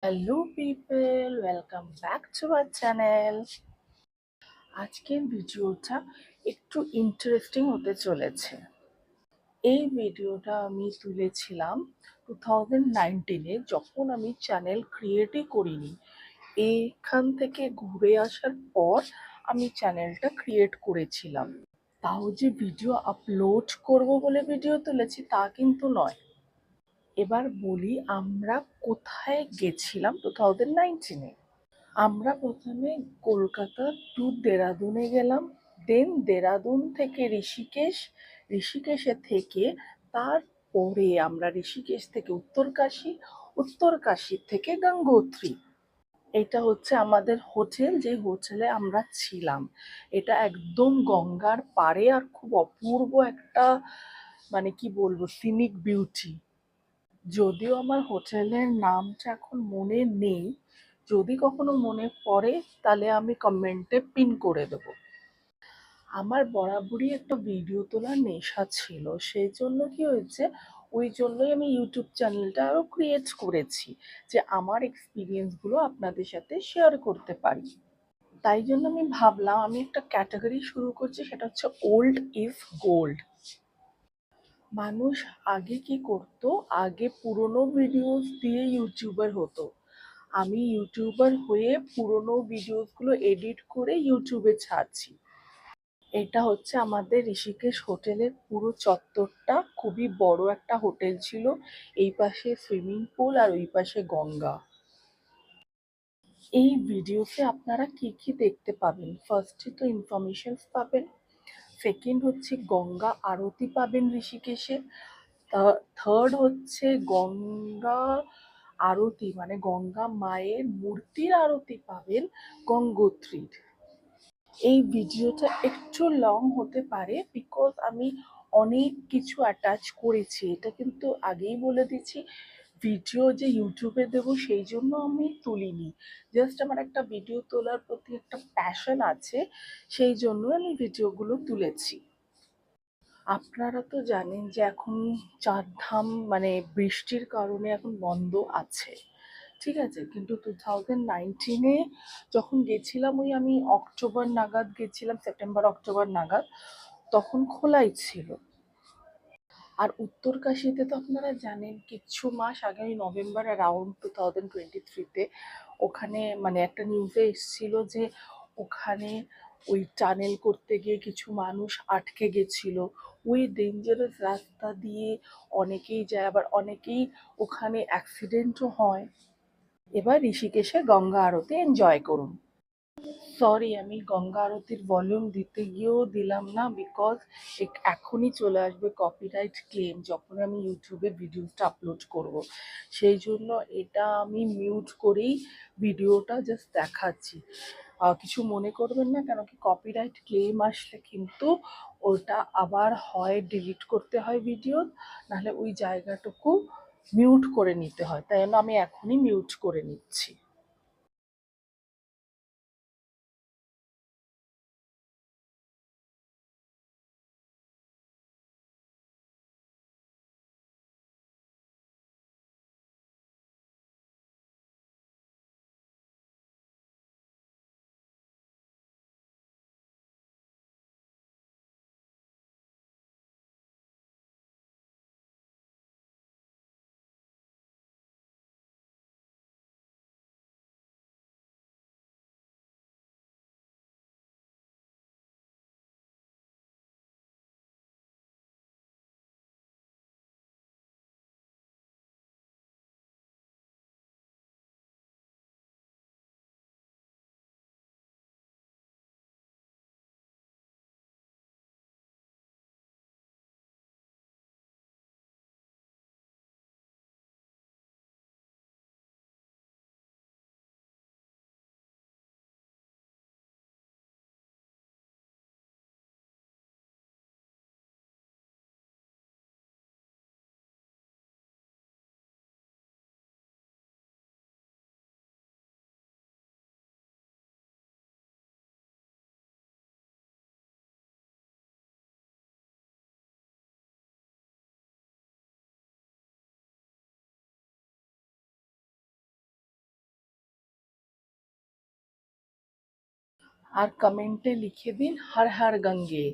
Hello people, welcome back to our channel. আজকের ভিডিওটা একটু ইন্টারেস্টিং হতে চলেছে। এই ভিডিওটা আমি তুলেছিলাম 2019-এ, যখন আমি চ্যানেল ক্রিয়েটই করিনি। এইখান থেকে ঘুরে আসার পর আমি চ্যানেলটা ক্রিয়েট করেছিলাম। তাও যে ভিডিও আপলোড করব বলে ভিডিও তুলেছি তা কিন্তু নয়। এবার বলি আমরা কোথায় গেছিলাম 2019-এ। আমরা প্রথমে কলকাতা টু দেরাদুনে গেলাম, দেন দেরাদুন থেকে ঋষিকেশ, ঋষিকেশে থেকে তারপরে আমরা ঋষিকেশ থেকে উত্তরকাশী, উত্তরকাশী থেকে গঙ্গোত্রী। এটা হচ্ছে আমাদের হোটেল, যে হোটেলে আমরা ছিলাম। এটা একদম গঙ্গার পাড়ে আর খুব অপূর্ব একটা, মানে কি বলবো, সিনিক বিউটি। যদিও আমার হোটেলের নামটা এখন মনে নেই, যদি কখনো মনে পড়ে তাহলে আমি কমেন্টে পিন করে দেবো। আমার বরাবরই একটা ভিডিও তোলার নেশা ছিল, সেই জন্য কি হয়েছে, ওই জন্যই আমি ইউটিউব চ্যানেলটা আরও ক্রিয়েট করেছি, যে আমার এক্সপিরিয়েন্সগুলো আপনাদের সাথে শেয়ার করতে পারি। তাই জন্য আমি ভাবলাম আমি একটা ক্যাটাগরি শুরু করছি, সেটা হচ্ছে ওল্ড ইজ গোল্ড। মানুষ আগে কি করতো, আগে পুরোনো ভিডিওস দিয়ে ইউটিউবার হতো। আমি ইউটিউবার হয়ে পুরোনো ভিডিওসগুলো এডিট করে ইউটিউবে ছাড়ছি। এটা হচ্ছে আমাদের ঋষিকেশ হোটেলের পুরো চত্বরটা, খুবই বড় একটা হোটেল ছিল। এই পাশে সুইমিং পুল আর ওই পাশে গঙ্গা। এই ভিডিওতে আপনারা কি কি দেখতে পাবেন, ফার্স্টে তো ইনফরমেশনস পাবেন, সেকেন্ড হচ্ছে গঙ্গা আরতি পাবেন ঋষিকেশে, থার্ড হচ্ছে গঙ্গা আরতি মানে গঙ্গা মায়ের মূর্তির আরতি পাবেন গঙ্গোত্রীর। এই ভিডিওটা একটু লং হতে পারে বিকজ আমি অনেক কিছু অ্যাটাচ করেছি, এটা কিন্তু আগেই বলে দিচ্ছি। ভিডিও যে ইউটিউবে দেবো সেই জন্য আমি তুলিনি, জাস্ট আমার একটা ভিডিও তোলার প্রতি একটা প্যাশন আছে, সেই জন্য আমি ভিডিওগুলো তুলেছি। আপনারা তো জানেন যে এখন চারধাম মানে বৃষ্টির কারণে এখন বন্ধ আছে, ঠিক আছে, কিন্তু 2019-এ যখন গেছিলাম, ওই আমি অক্টোবর নাগাদ গেছিলাম, সেপ্টেম্বর অক্টোবর নাগাদ, তখন খোলাই ছিল। আর উত্তরকাশীতে তো আপনারা জানেন কিছু মাস আগে, ওই নভেম্বর অ্যারাউন্ড 2023-তে ওখানে মানে একটা নিউজে এসেছিল যে ওখানে ওই টানেল করতে গিয়ে কিছু মানুষ আটকে গেছিল। ওই ডেঞ্জারাস রাস্তা দিয়ে অনেকেই যায়, আবার অনেকেই ওখানে অ্যাক্সিডেন্টও হয়। এবার ঋষিকেশে গঙ্গা আরতি এনজয় করুন। সরি, আমি গঙ্গা আরতির ভলিউম দিতে গিয়েও দিলাম না, বিকজ এখনই চলে আসবে কপিরাইট ক্লেম যখন আমি ইউটিউবে ভিডিওটা আপলোড করব। সেই জন্য এটা আমি মিউট করেই ভিডিওটা জাস্ট দেখাচ্ছি। কিছু মনে করবেন না, কেন কি কপিরাইট ক্লেম আসলে কিন্তু ওটা আবার হয় ডিলিট করতে হয় ভিডিও, নাহলে ওই জায়গাটুকু মিউট করে নিতে হয়, তাই জন্য আমি এখনই মিউট করে নিচ্ছি। আর কমেন্টে লিখে দিন হর হর গঙ্গে।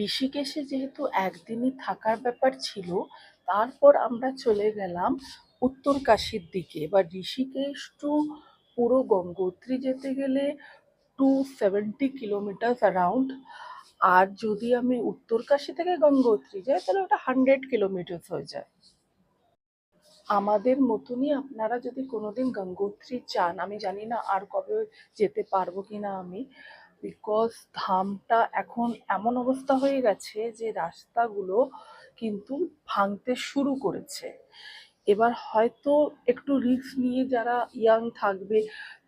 ঋষিকেশে যেহেতু একদিনই থাকার ব্যাপার ছিল, তারপর আমরা চলে গেলাম উত্তরকাশীর দিকে। এবার ঋষিকেশ টু পুরো গঙ্গোত্রী যেতে গেলে 270 কিলোমিটার অ্যারাউন্ড। আর যদি আমি উত্তরকাশী থেকে গঙ্গোত্রী যাই তাহলে ওটা 100 কিলোমিটার হয়ে যায়। আমাদের মতনই আপনারা যদি কোনোদিন গঙ্গোত্রী চান, আমি জানি না আর কবে যেতে পারবো কিনা আমি, বিকজ ধামটা এখন এমন অবস্থা হয়ে গেছে যে রাস্তাগুলো কিন্তু ভাঙতে শুরু করেছে। এবার হয়তো একটু রিস্ক নিয়ে যারা ইয়াং থাকবে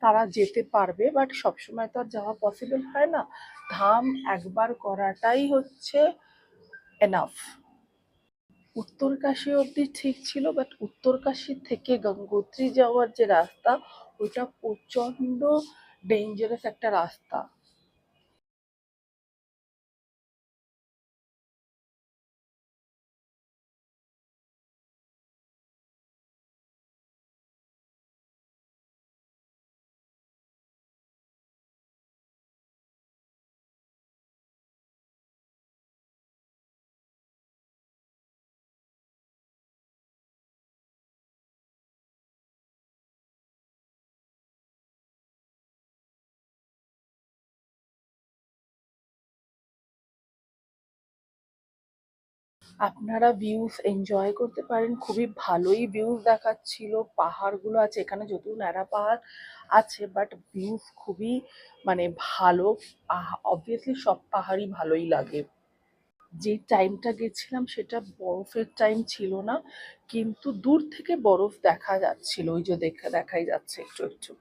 তারা যেতে পারবে, বাট সবসময় তো আর যাওয়া পসিবল হয় না। ধাম একবার করাটাই হচ্ছে এনাফ। উত্তরকাশী অবধি ঠিক ছিল, বাট উত্তরকাশী থেকে গঙ্গোত্রী যাওয়ার যে রাস্তা, ওইটা প্রচন্ড ডেঞ্জারাস একটা রাস্তা। আপনারা ভিউজ এনজয় করতে পারেন, খুবই ভালোই ভিউজ দেখাচ্ছিল। পাহাড়গুলো আছে এখানে, যদিও ন্যাড়া পাহাড় আছে, বাট ভিউজ খুবই মানে ভালো। অবভিয়াসলি সব পাহাড়ই ভালোই লাগে। যে টাইমটা গেছিলাম সেটা বরফের টাইম ছিল না, কিন্তু দূর থেকে বরফ দেখা যাচ্ছিল, ওই যে দেখাই যাচ্ছে একটু একটু।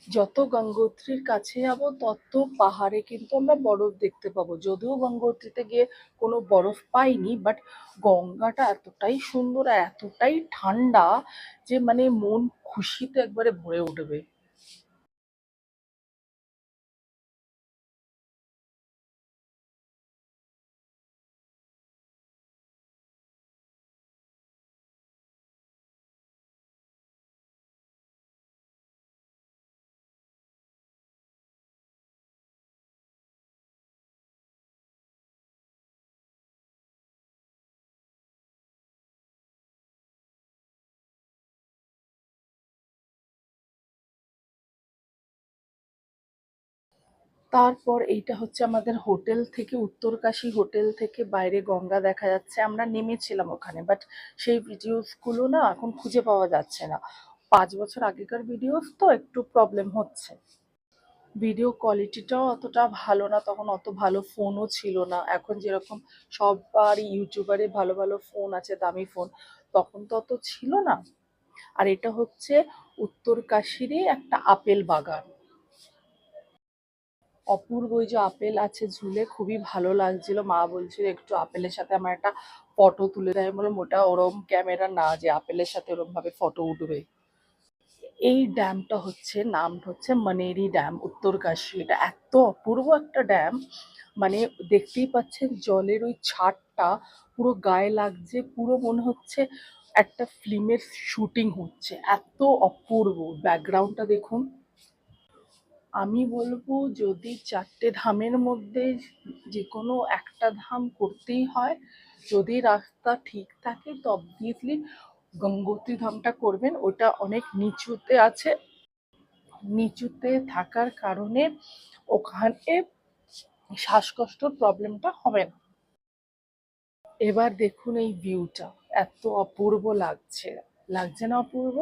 যত গঙ্গোত্রীর কাছে যাব তত পাহাড়ে কিন্তু আমরা বরফ দেখতে পাবো। যদিও গঙ্গোত্রীতে গিয়ে কোনো বরফ পাইনি, বাট গঙ্গাটা এতটাই সুন্দর আর এতটাই ঠান্ডা যে মানে মন খুশিতে একবারে ভরে উঠবে। তারপর এইটা হচ্ছে আমাদের হোটেল থেকে, উত্তরকাশী হোটেল থেকে বাইরে গঙ্গা দেখা যাচ্ছে। আমরা নেমেছিলাম ওখানে, বাট সেই ভিডিওসগুলো না এখন খুঁজে পাওয়া যাচ্ছে না। 5 বছর আগেকার ভিডিওস তো একটু প্রবলেম হচ্ছে। ভিডিও কোয়ালিটিটাও অতটা ভালো না, তখন অত ভালো ফোনও ছিল না। এখন যেরকম সবার ইউটিউবারে ভালো ভালো ফোন আছে, দামি ফোন, তখন তো অত ছিল না। আর এটা হচ্ছে উত্তরকাশীরই একটা আপেল বাগান। অপূর্ব ওই যে আপেল আছে ঝুলে, খুবই ভালো লাগছিল। মা বলছিল একটু আপেলের সাথে আমার একটা ফটো তুলে দেয়। আমি বললাম ওটা ওরম ক্যামেরা না যে আপেলের সাথে ওরম ভাবে ফটো উঠবে। এই ড্যামটা হচ্ছে, নাম হচ্ছে মনেরি ড্যাম, উত্তরকাশী। এটা এত অপূর্ব একটা ড্যাম, মানে দেখতেই পাচ্ছেন জলের ওই ছাটটা পুরো গায়ে লাগছে, পুরো মনে হচ্ছে একটা ফিল্মের শুটিং হচ্ছে, এত অপূর্ব। ব্যাকগ্রাউন্ডটা দেখুন। আমি বলবো যদি 4টে ধামের মধ্যে যে কোনো একটা ধাম করতেই হয়, যদি রাস্তা ঠিক থাকে তো অবভিয়াসলি গঙ্গোত্রী ধামটা করবেন। ওটা অনেক নিচুতে আছে, নিচুতে থাকার কারণে ওখানে শ্বাসকষ্টর প্রবলেমটা হবে না। এবার দেখুন এই ভিউটা, এত অপূর্ব লাগছে, লাগছে না অপূর্ব?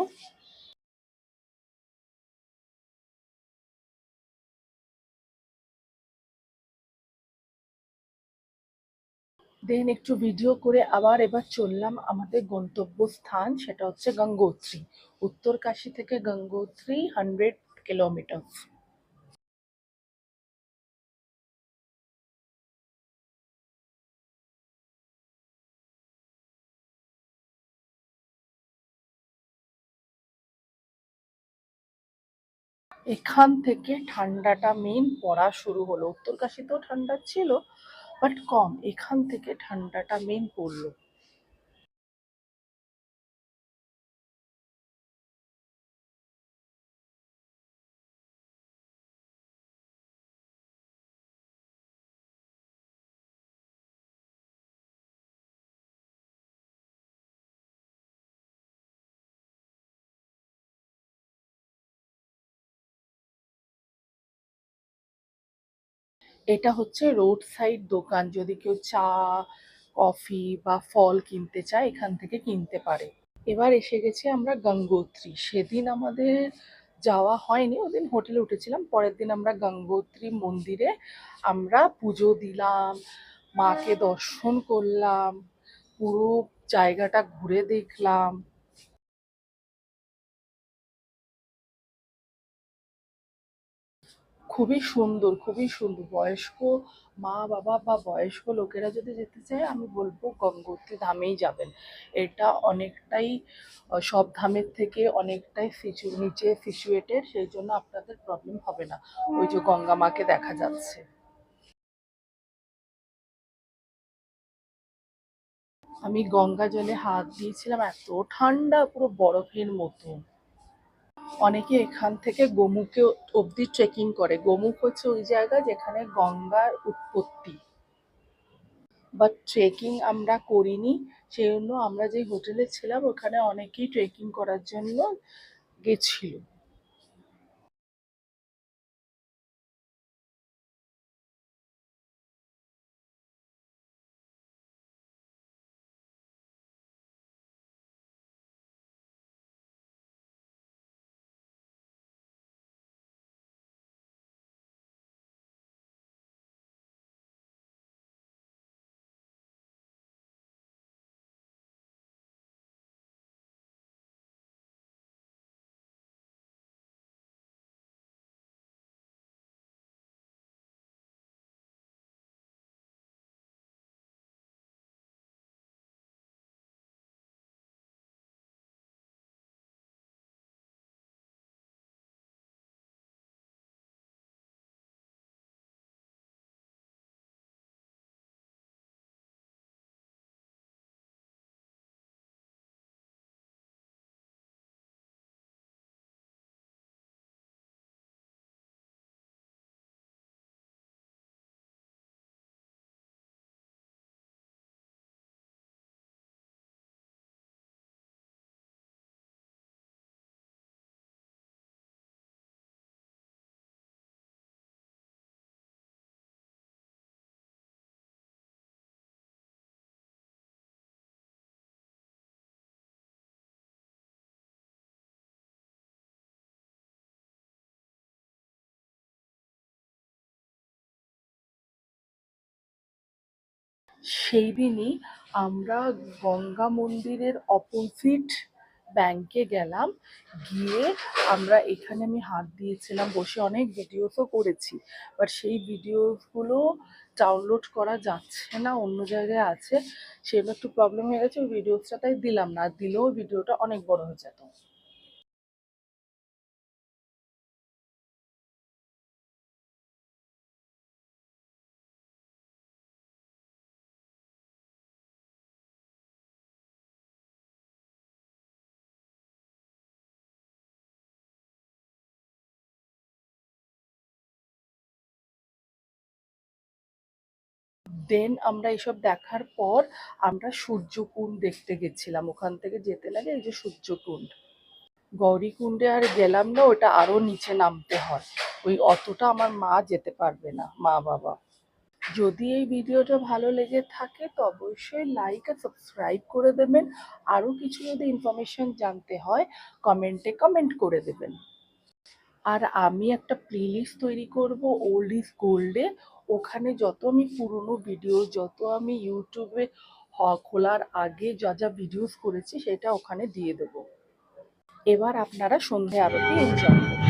দেন একটু ভিডিও করে আবার এবার চললাম আমাদের গন্তব্যস্থান, সেটা হচ্ছে গঙ্গোত্রী। উত্তরকাশী থেকে গঙ্গোত্রী 100 কিলোমিটার। এখান থেকে ঠান্ডাটা মেন পড়া শুরু হলো। উত্তরকাশীতেও ঠান্ডা ছিল, বাট কম। এখান থেকে ঠান্ডাটা মেন পড়লো। এটা হচ্ছে রোড সাইড দোকান, যদি কেউ চা, কফি বা ফল কিনতে চায় এখান থেকে কিনতে পারে। এবার এসে গেছি আমরা গঙ্গোত্রী। সেদিন আমাদের যাওয়া হয়নি, ওদিন হোটেলে উঠেছিলাম। পরের দিন আমরা গঙ্গোত্রী মন্দিরে আমরা পুজো দিলাম, মাকে দর্শন করলাম, পুরো জায়গাটা ঘুরে দেখলাম। খুবই সুন্দর, খুবই সুন্দর। বয়স্ক মা বাবা বা বয়স্ক লোকেরা যদি যেতে চায় আমি বলবো গঙ্গোত্রী ধামেই যাবেন। এটা অনেকটাই সব ধামের থেকে অনেকটাই নিচে সিচুয়েটেড, সেই জন্য আপনাদের প্রবলেম হবে না। ওই যে গঙ্গা মাকে দেখা যাচ্ছে। আমি গঙ্গা জলে হাত দিয়েছিলাম, এত ঠান্ডা, পুরো বরফের মতো। অনেকে এখান থেকে গোমুখে অব্দি ট্রেকিং করে। গোমুখ হচ্ছে ওই জায়গা যেখানে গঙ্গার উৎপত্তি, বাট ট্রেকিং আমরা করিনি। সেই জন্য আমরা যে হোটেলে ছিলাম ওখানে অনেকেই ট্রেকিং করার জন্য গেছিল। সেই দিনই আমরা গঙ্গা মন্দিরের অপোজিট ব্যাংকে গেলাম, গিয়ে আমরা এখানে আমি হাত দিয়েছিলাম বসে, অনেক ভিডিওসও করেছি, বাট সেই ভিডিওসগুলো ডাউনলোড করা যাচ্ছে না, অন্য জায়গায় আছে, সেটা একটু প্রবলেম হয়ে গেছে, ওই ভিডিওসটা তাই দিলাম না, দিলেও ভিডিওটা অনেক বড় হয়ে যেত। দেন আমরা এসব দেখার পর আমরা সূর্যকুণ্ড দেখতে গেছিলাম, ওখান থেকে যেতে লাগে এই যে সূর্যকুণ্ড। গৌরীকুণ্ডে আর গেলাম না, ওটা আরো নিচে নামতে হয়, ওই অতটা আমার মা যেতে পারবে না, মা বাবা। যদি এই ভিডিওটা ভালো লেগে থাকে তো অবশ্যই লাইক আর সাবস্ক্রাইব করে দেবেন। আরও কিছু যদি ইনফরমেশন জানতে হয় কমেন্টে কমেন্ট করে দেবেন। আর আমি একটা প্লেলিস্ট তৈরি করব ওল্ড ইজ গোল্ডে, ওখানে যত আমি পুরনো ভিডিও, যত আমি ইউটিউবে খোলার আগে যা যা ভিডিওস করেছি সেটা ওখানে দিয়ে দেবো। এবার আপনারা সন্ধে আরতি এনজয় করুন।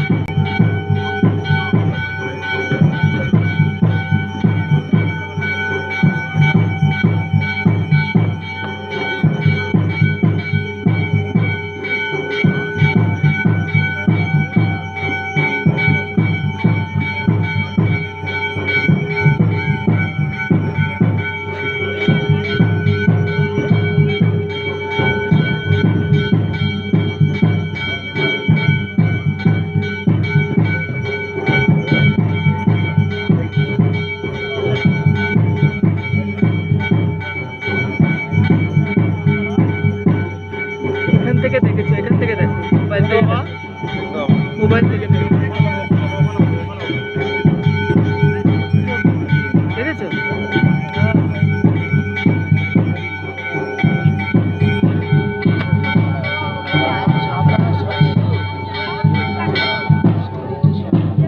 এখান থেকে দেখেছো, এখান থেকে দেখো, মোবাইল থেকে দেখো, মোবাইল থেকে দেখো, দেখেছো?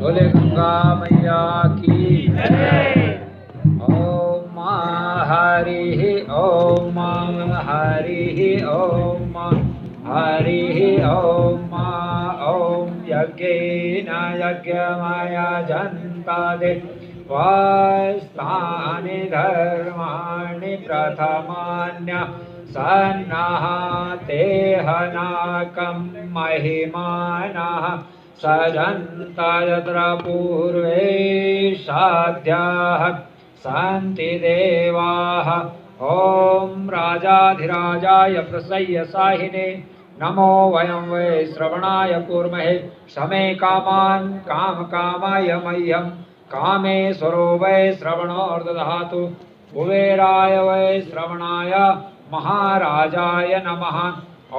बोले गंगा मैया की ओम हरि ओम हरि ओम हरि ओम ओम यज्ञेन यज्ञमय जन्तादे वास्तानि धर्माणि प्रथमान्य सन्नः तेहनाकं महिमानः सजन्त यत्र पूर्वे साध्याः सन्ति देवाः। ॐ राजाधिराजाय प्रसय्य साहिने नमो वयं वै श्रवणाय कुर्महे समे कामान् कामकामाय मह्यं कामेश्वरो वै श्रवणोर्दधातु कुबेराय वै श्रवणाय महाराजाय नमः।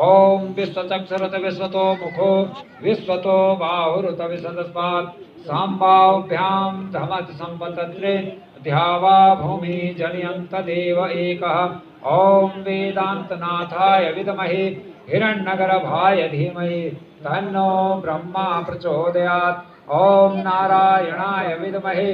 ओम विश्वचक्षुरत विश्वतो मुखो विश्वतो बाहुरुत विशदस्मात् साम्बाभ्यां धमत संपतत्रे ध्यावा भूमि जनयन्त देव एकः। ओम वेदान्तनाथाय विद्महे हिरण्यगर्भाय धीमहि तन्नो ब्रह्मा प्रचोदयात्। ओम नारायणाय विद्महे